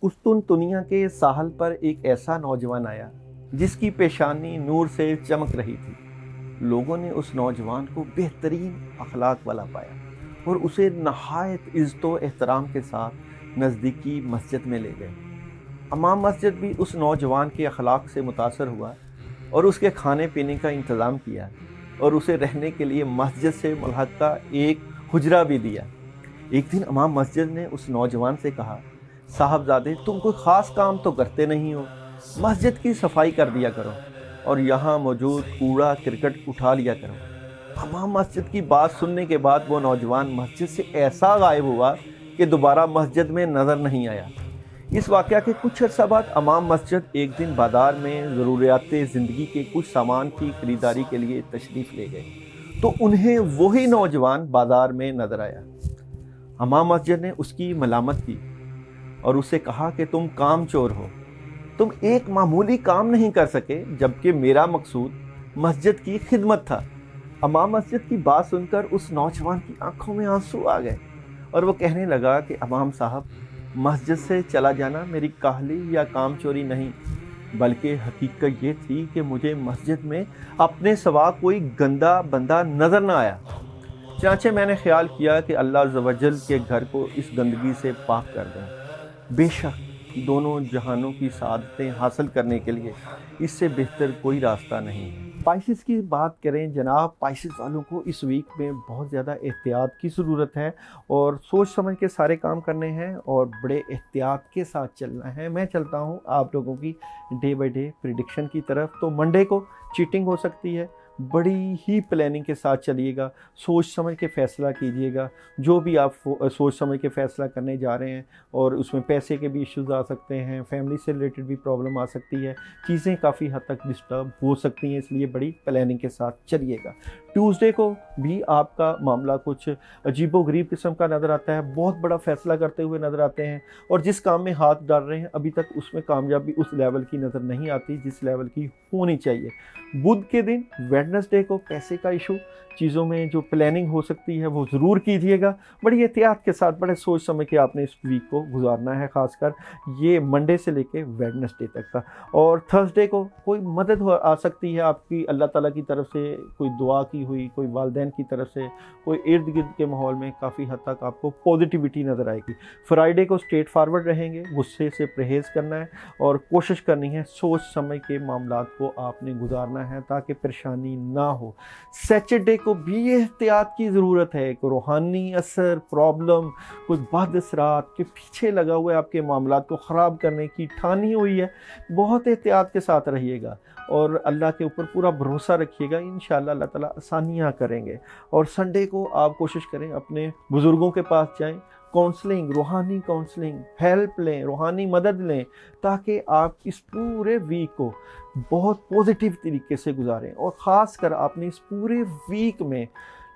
कुस्तुनतुनिया के साहल पर एक ऐसा नौजवान आया जिसकी पेशानी नूर से चमक रही थी। लोगों ने उस नौजवान को बेहतरीन अखलाक वाला पाया और उसे नहायत इज़्ज़त एहतराम के साथ नज़दीकी मस्जिद में ले गए। इमाम मस्जिद भी उस नौजवान के अखलाक से मुतासर हुआ और उसके खाने पीने का इंतज़ाम किया और उसे रहने के लिए मस्जिद से मुल्हक़ा एक हुजरा भी दिया। एक दिन इमाम मस्जिद ने उस नौजवान से कहा, साहबजादे, तुम कोई ख़ास काम तो करते नहीं हो, मस्जिद की सफाई कर दिया करो और यहाँ मौजूद कूड़ा करकट उठा लिया करो। इमाम मस्जिद की बात सुनने के बाद वो नौजवान मस्जिद से ऐसा गायब हुआ कि दोबारा मस्जिद में नज़र नहीं आया। इस वाक़या के कुछ अर्सा बाद इमाम मस्जिद एक दिन बाज़ार में ज़रूरियात ज़िंदगी के कुछ सामान की ख़रीदारी के लिए तशरीफ़ ले गए तो उन्हें वही नौजवान बाज़ार में नज़र आया। इमाम मस्जिद ने उसकी मलामत की और उसे कहा कि तुम कामचोर हो, तुम एक मामूली काम नहीं कर सके जबकि मेरा मकसूद मस्जिद की खिदमत था। इमाम मस्जिद की बात सुनकर उस नौजवान की आंखों में आंसू आ गए और वो कहने लगा कि इमाम साहब, मस्जिद से चला जाना मेरी काहली या कामचोरी नहीं, बल्कि हकीकत ये थी कि मुझे मस्जिद में अपने सिवा कोई गंदा बंदा नज़र न आया। चनाचे मैंने ख्याल किया कि अल्लाह अज़्ज़ व जल के घर को इस गंदगी से पाक कर दें। बेशक दोनों जहानों की सादतें हासिल करने के लिए इससे बेहतर कोई रास्ता नहीं है। स्पाइसेस की बात करें जनाब, स्पाइसेस वालों को इस वीक में बहुत ज़्यादा एहतियात की ज़रूरत है और सोच समझ के सारे काम करने हैं और बड़े एहतियात के साथ चलना है। मैं चलता हूँ आप लोगों की डे बाय डे प्रिडिक्शन की तरफ। तो मंडे को चीटिंग हो सकती है, बड़ी ही प्लानिंग के साथ चलिएगा, सोच समझ के फ़ैसला कीजिएगा। जो भी आप सोच समझ के फ़ैसला करने जा रहे हैं और उसमें पैसे के भी इश्यूज़ आ सकते हैं, फैमिली से रिलेटेड भी प्रॉब्लम आ सकती है, चीज़ें काफ़ी हद तक डिस्टर्ब हो सकती हैं, इसलिए बड़ी प्लानिंग के साथ चलिएगा। ट्यूसडे को भी आपका मामला कुछ अजीबोगरीब किस्म का नज़र आता है, बहुत बड़ा फ़ैसला करते हुए नज़र आते हैं और जिस काम में हाथ डाल रहे हैं अभी तक उसमें कामयाबी उस लेवल की नज़र नहीं आती जिस लेवल की होनी चाहिए। बुध के दिन वेडनेसडे को पैसे का इशू, चीज़ों में जो प्लानिंग हो सकती है वो ज़रूर कीजिएगा। बड़ी एहतियात के साथ, बड़े सोच समझ के आपने इस वीक को गुजारना है, ख़ासकर ये मंडे से लेके वेडनेसडे तक का। और थर्सडे को कोई मदद आ सकती है आपकी अल्लाह ताला की तरफ से, कोई दुआ की हुई, कोई वालिदैन की तरफ से, कोई इर्द गिर्द के माहौल में काफ़ी हद तक आपको पॉजिटिविटी नज़र आएगी। फ्राइडे को स्ट्रेट फारवर्ड रहेंगे, गुस्से से परहेज़ करना है और कोशिश करनी है सोच समझ के मामलात को आपने गुजारना है ताकि परेशानी ना हो। सैटरडे को भी एहतियात की ज़रूरत है। एक रूहानी असर, प्रॉब्लम, कुछ बद असरात के पीछे लगा हुआ है, आपके मामलात को ख़राब करने की ठानी हुई है। बहुत एहतियात के साथ रहिएगा और अल्लाह के ऊपर पूरा भरोसा रखिएगा, इंशाअल्लाह अल्लाह ताला आसानियाँ करेंगे। और संडे को आप कोशिश करें अपने बुज़ुर्गों के पास जाएं, काउंसलिंग, रूहानी काउंसलिंग, हेल्प लें, रूहानी मदद लें ताकि आप इस पूरे वीक को बहुत पॉजिटिव तरीके से गुजारें। और ख़ास कर आपने इस पूरे वीक में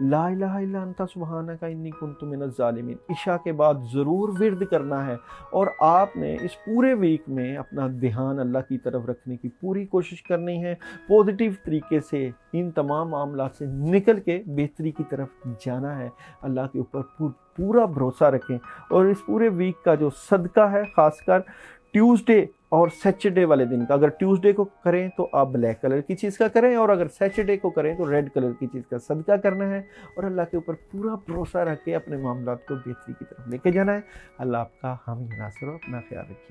ला इलाहा इल्ला अंता सुब्हानका इन्नी कुन्तु मिनज़ ज़ालिमीन इशा के बाद ज़रूर विर्द करना है और आपने इस पूरे वीक में अपना ध्यान अल्लाह की तरफ रखने की पूरी कोशिश करनी है। पॉजिटिव तरीके से इन तमाम मामला से निकल के बेहतरी की तरफ जाना है। अल्लाह के ऊपर पूरा भरोसा रखें और इस पूरे वीक का जो सदका है, ख़ासकर ट्यूसडे और सैटरडे वाले दिन का, अगर ट्यूसडे को करें तो आप ब्लैक कलर की चीज़ का करें और अगर सैटरडे को करें तो रेड कलर की चीज़ का सदका करना है और अल्लाह के ऊपर पूरा भरोसा रख के अपने मामलात को बेहतरी की तरफ लेके जाना है। अल्लाह आपका हामी नासिर हो, अपना ख्याल रखिए।